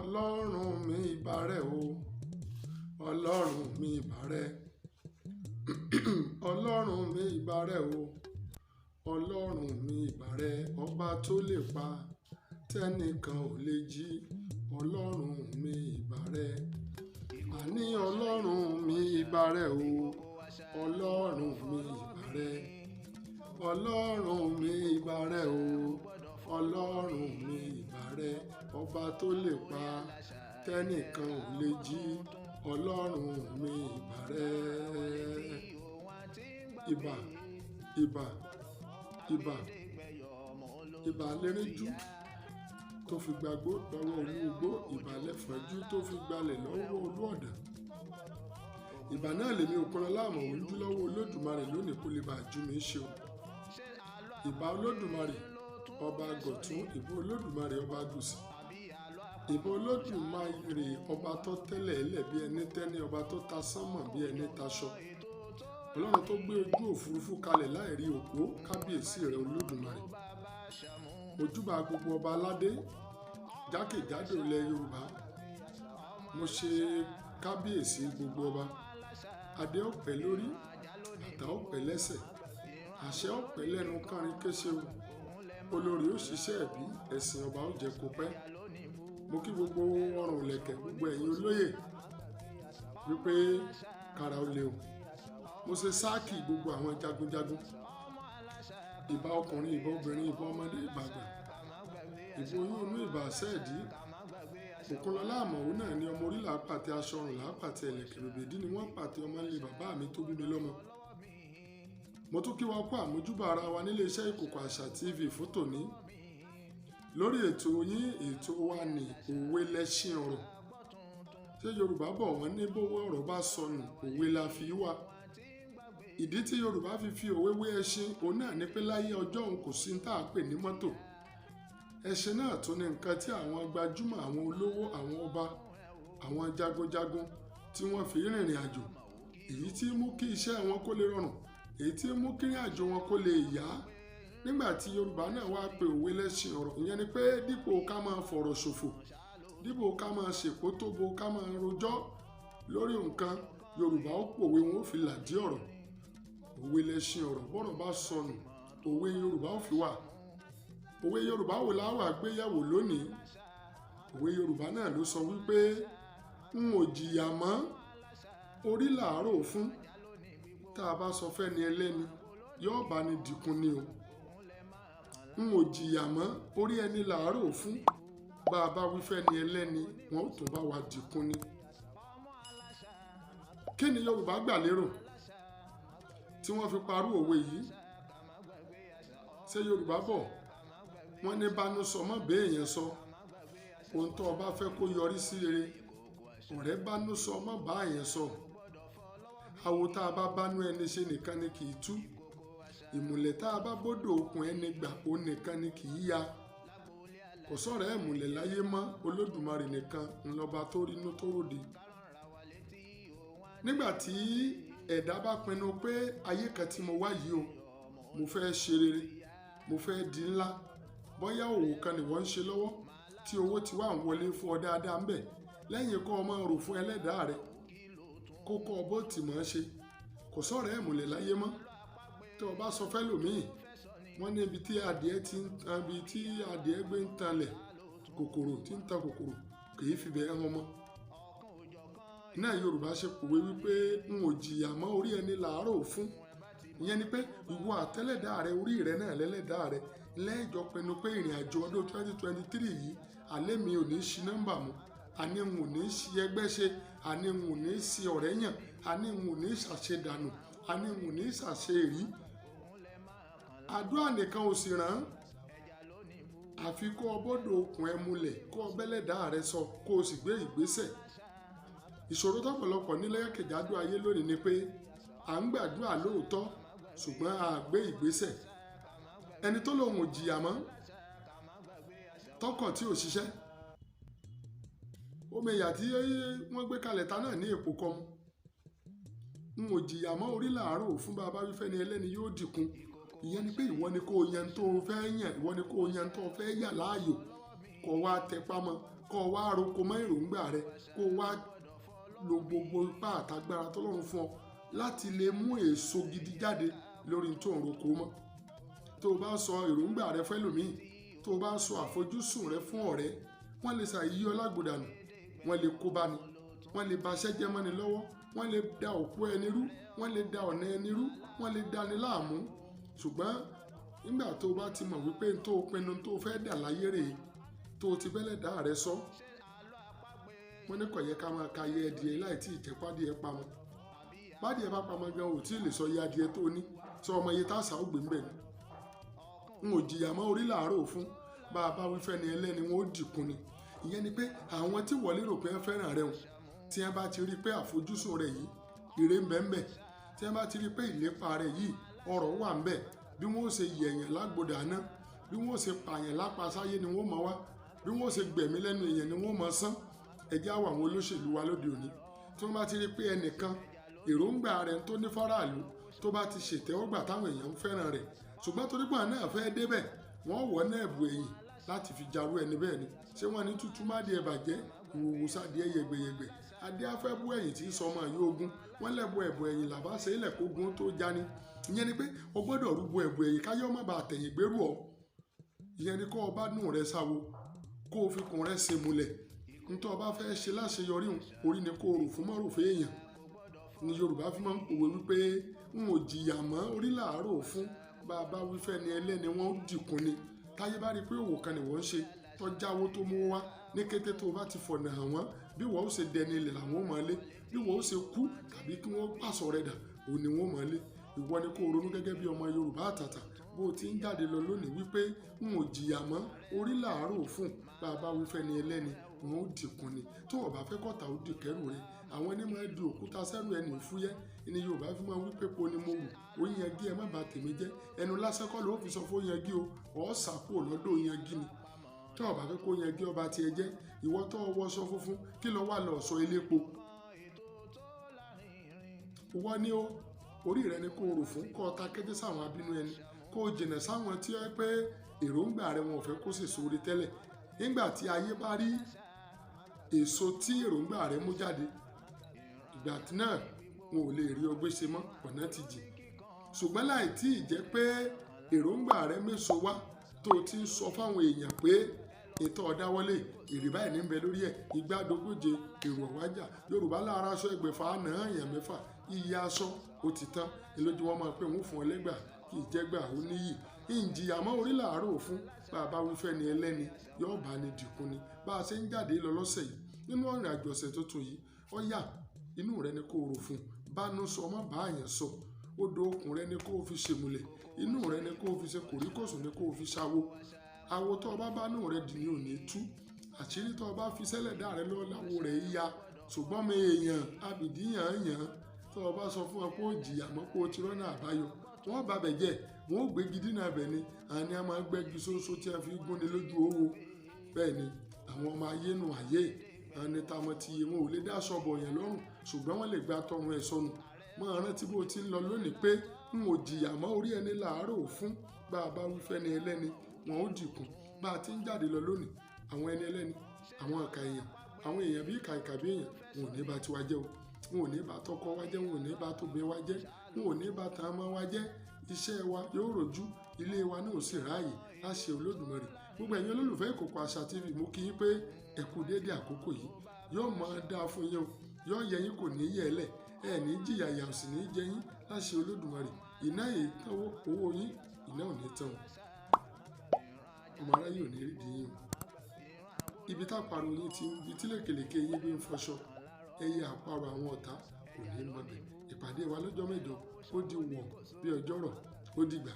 Ọlọ́run mi ìbà rẹ o, Ọlọ́run mi ìbà rẹ. Ọlọ́run mi ìbà rẹ o, Ọlọ́run mi ìbà rẹ. Ọba tó lè pa tẹ́nìkan ò lè jí. Ọlọ́run mi ìbà rẹ. Àní Ọlọ́run mi ìbà rẹ o, Ọlọ́run mi ìbà rẹ. Ọlọ́run mi ìbà rẹ o, Ọlọ́run mi ìbà rẹ. Ọba tó lè pa tẹ́nìkan ò lè jí. Ọlọ́run mi ìbà rẹ. Ìbà, ìbà, ìbà, ìbà lẹ́rìnjú tó fi gbàgbó lọ́wọ́ olúgbó. Ìbà lẹ́fọ̀ọ́jú tó fi gbalẹ̀ lọ́wọ́ olú ọ̀dà. Ìbà náà lèmi òkunra láàmú ojú lọ́wọ́ Olódùmarè lónìí kó lè bá jú mi ṣe o. Ìbà Olódùmarè ọba gọ̀tún, ìbà Olódùmarè ọba gùsì. Ìbà Olódùmarè ọba tó tẹ́lẹ̀ ẹlẹ̀ bí ẹni tẹ́ni, ọba tó ta sánmọ̀ bí ẹni taṣọ. Ọlọ́run tó gbé ojú òfurufú kalẹ̀ láìrí òpó. Kábíyèsí rẹ Olódùmarè. Mojúbà gbogbo ọba aládé jákèjádò ilẹ̀ Yorùbá. Mo ṣe kábíyèsí gbogbo ọba. Adé ọ̀pẹ lórí, bàtà ọ̀pẹ lẹ́sẹ̀, àṣẹ ọ̀pẹ lẹ́nu kánrin kéṣe o. Olórí ó ṣiṣẹ́ ẹ̀bí, ẹ̀sìn ọba ó jẹ́ kó pẹ́. Mo kí gbogbo ọrùn ìlẹ̀kẹ̀, gbogbo ẹ̀yin olóyè wípé kára ó lé o. Mo ṣe sáàkì gbogbo àwọn jagunjagun. Ìbà ọkùnrin, ìbà obìnrin, ìbà ọmọdé, ìbà àgbà, ìbà oyún inú, ìbà àṣẹ́ẹ̀dí. Òkunlọ́lá àmọ̀wó náà ni ọmọ orílà pàtẹ aṣọ ọrùn lápàtẹ ẹ̀lẹ̀kẹ̀ rògbèdí ni wọ́n pàtẹ ọmọ ilé bàbá mi tó bí mi lọ́mọ. Mo tún kí wa kú àmójúbà ara wa nílé iṣẹ́ Ìkòkò Àṣà TV fún tòní. Lórí ètò yín, ètò wa ní òwe lẹṣin ọ̀rọ̀. Ṣé Yorùbá bọ̀ wọ́n ní bówó ọ̀rọ̀ bá sọnù, òwe la fi wá. Ìdí tí Yorùbá fi òwe wé ẹṣin òun náà ni pé láyé ọjọ́ òun kò sí ní tá à pè ní mọ́tò. Ẹṣin náà tún ní nǹkan tí àwọn gbajúmọ̀, àwọn olówó, àwọn ọba, àwọn jagunjagun tí wọ́n fi rìnrìn àjò. Èyí tí mú kí iṣẹ́ wọn kó lè rọrùn, èyí tí mú kí ìrìn àjò wọn kó lè yá. Nígbà tí Yorùbá náà wá pe òwe lẹṣin ọ̀rọ̀, ìyẹn ni pé dípò ká máa fọ̀rọ̀ ṣòfò, dípò ká máa ṣèpótóbo, ká máa rojọ́ lórí nǹkan, Yorùbá ó pòwe wọn ó fi làdí ọ̀rọ̀. Òwe lẹṣin ọ̀rọ̀, bọ́rọ̀ bá sọnù, òwe Yorùbá ó fi wà. Òwe Yorùbá wo la wà gbéyẹ̀wò lónìí? Òwe Yorùbá náà ló sọ wípé n ò jìyà mọ́, orí làárò fún. Tá a bá sọ fẹ́ni ẹlẹ́ni, yóò bá ní dìkun ni o. N ò jìyà mọ́, orí ẹni làárò fún. Bá a bá wí fẹ́ni ẹlẹ́ni, wọn ó tún bá wa dìkun ni. Kí ni Yorùbá gbà lérò tí wọ́n fi parú òwe yìí? Ṣé Yorùbá bọ̀ wọ́n ní bánú sọ mọ́ béèyàn sọ. Ohun tó o bá fẹ́ kó yọrí sí rere, ọ̀rẹ́ bánú sọ mọ́ bá èèyàn sọ. Àwo tá a bá bánú ẹni ṣe nìkan ni kì í tú. Ìmùlẹ̀ tá a bá bódò okùn ẹni gbà ó nìkan ni kì í ya. Kò sọ̀rọ̀ ẹ̀mùlẹ̀ láyé mọ́, Olódùmarè nìkan ńlọba tó rínú tó ròde. Nígbà tí ẹ̀dá bá pinnu pé ayé kan tí mo wá yìí o, mo fẹ́ ṣe rere, mo fẹ́ di ńlá. Bóyá òwò kan ni wọ́n ń ṣe lọ́wọ́ tí owó ti wà ń wọlé fún ọ dáadáa ń bẹ̀. Lẹ́yìn kọ́ ọ máa rò fún ẹlẹ́dàá rẹ kó kọ́ ọ bó ti mọ̀ ṣe. Kò sọ̀rọ̀ ẹ̀mùlẹ̀ láyé mọ́. Tí o bá sọ fẹ́ lòmíì, wọ́n ní ibi tí adìẹ gbé ń tanlẹ̀, kòkòrò tí ń ta kòkòrò kì í fi bẹ̀ hàn mọ́. Náà Yorùbá ṣe pòwe wípé n ò jìyà mọ́, orí ẹni làárò fún. Ìyẹn ni pé ìwọ àtẹlẹ́dàá rẹ, orí rẹ náà lẹ́lẹ́dàá rẹ lẹ́ẹ̀jọ pinnu pé ìrìn àjò ọdún 2023 yìí, alẹ́ mi ò ní ṣi nọ́mbà mu, àní n ò ní ṣi ẹgbẹ́ ṣe, àní n ò ní ṣi ọ̀rẹ́ yàn, àní n ò ní ṣàṣedànù, àní n ò ní ṣàṣeèrí. Àdúrà nìkan ò sì rán. Àfi kó o bọ́dọ̀ okùn ẹ mulẹ̀, kó o bẹ́lẹ́dàá rẹ sọ, kó o sì gbé ìgbésẹ̀. Ìṣòro tọ́pọ̀lọpọ̀ nílẹ̀ kẹjádó ayé lónìí ni pé à ń gbàdúrà lóòótọ́ ṣùgbọ́n a gbé ìgbésẹ̀. Ẹni tó lòun ò jìyà mọ́, tọkàn tí ò ṣiṣẹ́, omi ìyà tí wọ́n gbé kalẹ̀ ta náà ní èpò kan. N ò jìyà mọ́, orí làárò fún. Bàbá wífẹ́ ni ẹlẹ́ni yóò dìkun. Ìyẹn ni pé ìwọ ni kó o yan tó o fẹ́ yàn, ìwọ ni kó o yan tó o fẹ́ yà láàyò. Kó wá tẹpá mọ́, kó o wá roko mọ́ èròǹgbà rẹ, kó o wá lo gbogbo ipá àtagbára tọ́lọ́run fún ọ láti lè mú èso gidi jáde lórí tó ń roko mọ́. Tó o bá sọ èròǹgbà rẹ fẹ́lòmíì, tó o bá sọ àfojúsùn rẹ fún ọ̀rẹ́, wọ́n lè ṣàyí ọ lágbòdànù, wọ́n lè kó bá ni, wọ́n lè ba iṣẹ́ jẹ́ mọ́ni lọ́wọ́, wọ́n lè da òkú ẹni rú, wọ́n lè da ọ̀nà ẹni rú, wọ́n lè dani láàmú. Ṣùgbọ́n nígbà tó o bá ti mọ̀ wípé tó o pinnu tó o fẹ́ dà láyé rèé, tó o ti bẹ́lẹ̀ dá rẹ sọ, wọ́n ní kò yẹ ká máa ka iye adìẹ láì tí ì jẹ́ pádìẹ pamọ́. Pádìẹ bá pamọ́ gan ò tí ì lè sọ iye adìẹ tó ní, sọ ọmọ iye táṣà ó gbé ń bẹ̀ ni. N ò jìyà mọ́ orí làárọ̀ fún, bá a bá wí fẹ́ni ẹlẹ́ni wọn ó dìkun ni. Ìyẹn ni pé àwọn tí wọlé rò pé wọ́n fẹ́ràn rẹ̀ hùn, tí wọ́n bá ti rí pé àfojúsùn rẹ̀ yìí ire ń bẹ ń bẹ, tí wọ́n bá ti rí pé ìlépa rẹ̀ yìí ọrọ̀ wà ń bẹ, bí wọ́n ó ṣe yẹ̀yàn lágbòdà náà, bí wọ́n ó ṣe pààyàn lápá sáyé ni wọ́n mọ̀ wá, bí wọ́n ó ṣe gbẹ̀mí lẹ́nu èèyàn ni wọ́n mọ̀ sán. Ẹjẹ́ àwọn olóṣèlú wa lóde òní tí wọ́n bá ti rí pé ẹnìkan èròǹgbà rẹ̀ tó ní fáráàlú tó bá ti ṣètẹ́wọ́gbà táwọn èèyàn ń fẹ́ràn rẹ̀, ṣùgbọ́n torí pé náà fẹ́ débẹ̀, wọ́n wọ̀ náà ẹ̀bù ẹ̀yìn láti fi jarú ẹni bẹ́ẹ̀ ni. Ṣé wọ́n ní tútù má di ẹ̀bà jẹ́ ìwòwò sádiẹ yẹgbẹyẹgbẹ, adé afẹ́ bú ẹ̀yìn tí sọmọ yóò ogun, wọ́n lẹ́bù ẹ̀bù ẹ̀yìn làbá ṣe ilẹ̀ kógun tó já ni. Ìyẹn ni pé o gbọ́dọ̀ rúbọ ẹ̀bù ẹ̀yìn káyọ́ má bàa tẹ̀yìn gbérù ọ. Ìyẹn ni kó o bá nù rẹ sáwo, kó o fi kun rẹ ṣe mulẹ̀. Ntọ́ ọba fẹ́ ṣe láṣeyọrí orí ni kó o rò fún mọ́rò fún èèyàn. Ni Yorùbá fi máa ń pòwe wípé n ò jìyà mọ́ orí làárọ̀ fún, bá a bá wí fẹ́ni ẹlẹ́ni wọ́n ó dìkun ni. Táyé bá rí pé òwò kan ni wọ́n ń ṣe tọ́jáwó tó mú wá, ní kété tó o bá ti fọ̀nà hàn wọ́n, bí wọ́n ó ṣe dẹni ilẹ̀ làwọn ó máa lé, bí wọ́n ó ṣe kú tàbí kí wọ́n pàṣọ rẹ̀ dà òun ni wọ́n máa lé. Ìwọ ni kó o ronú gẹ́gẹ́ bí ọmọ Yorùbá àtàtà bó o ti ń jáde lọ lónìí wípé n ò jìyà mọ́ orí làárọ̀ fún, bá a bá wí fẹ́ni ẹlẹ́ni wọn ó dìkun ni. Tó o bá fẹ́ kọ́ta ó dì kẹ́rù rẹ̀, àwọn ẹni máa di òkúta sẹ́rù ẹni fúyẹ́. Ni Yorùbá fi máa wí pé po ni mo wù, ó yangi ẹ má bà tèmi jẹ́, ẹnu lásán kọ́ ló fi sọ fún yangi o, ọ̀ sàkó lọ́dọ̀ yangi ni. Tó o bá fẹ́ kó yangi ọba tiẹ̀ jẹ́, ìwọ tó wọṣọ funfun kí ló wà lọ sọ elépo. Wọ́n ní o orí rẹ ni kó o rò fún, kó o ta kété sáwọn abínú ẹni, kó o jìnà sáwọn tí ó pé èròǹgbà rẹ wọn ò fẹ́ kó sì sóore tẹ́lẹ̀. Nígbà tí ayé bá rí èso tí èròǹgbà rẹ mú jáde, ìgbà náà wọn ò lè rí ọgbẹ́ ṣe mọ́, ọ̀nà ti jìn. Ṣùgbọ́n láì tí ì jẹ́ pé èròǹgbà rẹ méso wá tó ti ń sọ fáwọn èèyàn pé ètò ọ̀dáwọlé èrè báyìí ní ń bẹ lórí ẹ̀, igbádogóje èrò ọ̀wájà. Yorùbá lára aṣọ ẹgbẹ̀fà náà èèyàn mẹ́fà, iye aṣọ ó ti tán, ìlójú wọn máa pé òun fún ọ lẹ́gbà kì í jẹ́gbà ó níyì. Ìjìyà mọ́ orí làárọ̀ fún, bá a bá wí fẹ́ni ẹlẹ́ni yóò bá ní dìkun ni. Bá a ṣe ń jáde lọ lọ́sẹ̀ yìí nínú ọ̀rìn àjò ọ̀sẹ̀ tuntun yìí, ó yá inú rẹ ni kó o rò fún, bánú sọ má bá àyàn sọ, odò okùn rẹ ni kó o fi ṣèmùlẹ̀, inú rẹ ni kó o fi ṣe kòríkòsùn ni kó o fi ṣàwo. Àwo tó o bá bánú rẹ dì ní òní tú, àṣírí tó o bá fi sẹ́lẹ̀dá rẹ lọ́wọ́ láwo rẹ̀ yíya. Ṣùgbọ́n mi èèyàn abìdíyàn yàn tó o bá sọ fún ọ pé ó jìyà mọ́ pé ó ti rọ́nà àbáyọ, wọ́n bá bẹ̀ jẹ́, wọ́n ó gbé gidi náà bẹ̀ ni. Àní a máa gbẹ́gi sóso tí a fi gúnni lójú owó. Bẹ́ẹ̀ ni àwọn ọmọ ayé nù ayé, àní tamọ́ ti yé wọn ò lè dá sọ́bọ̀ yẹn lọ́rùn, ṣùgbọ́n wọ́n lè gba tọrùn ẹ̀ sọnù. Máa rántí bó ti ń lọ lónìí pé n ò jìyà mọ́ orí ẹni làárọ̀ fún, bá a bá wí fẹ́ni ẹlẹ́ni wọn ó dìkun. Bá a ti ń jáde lọ lónìí, àwọn ẹni ẹlẹ́ni, àwọn àkà èèyàn, àwọn èèyàn bí ìkà bí èèyàn, wọn ò ní bá tiwa jẹ́ o, wọn ò ní bá tọkọ wa jẹ́, wọn ò ní bá tóbi wa jẹ́, wọn ò ní bá tààmọ́ wa jẹ́. Iṣẹ́ wa yóò rojú, ilé wa náà ò sì ráàyè láṣẹ Olódùmarè. Gbogbo ẹ̀yin olólùfẹ́ Ìkòkò Àṣà TV, mú kí yín pé ẹ kú déédé àkókò yìí, yóò máa dáa fún yín o, yóò yẹ yín kò ní yẹ ẹlẹ̀, ẹ ní jìyà ìyà ò sì ní jẹ yín láṣẹ Olódùmarè. Iná yìí tán owó yín, iná ò ní tán o, ọmọ aráyé ò ní rí di yín o. Ibi táparò yín ti ń bi tí lèkèlèkè yín bí ń fọṣọ, ẹyẹ àparò àwọn ọ̀tá kò ní mọ̀bẹ̀. Ìpàdé wa lọ́jọ́ mẹ́jọ ó di wọ̀ bí ọjọ́rọ̀, ó dìgbà.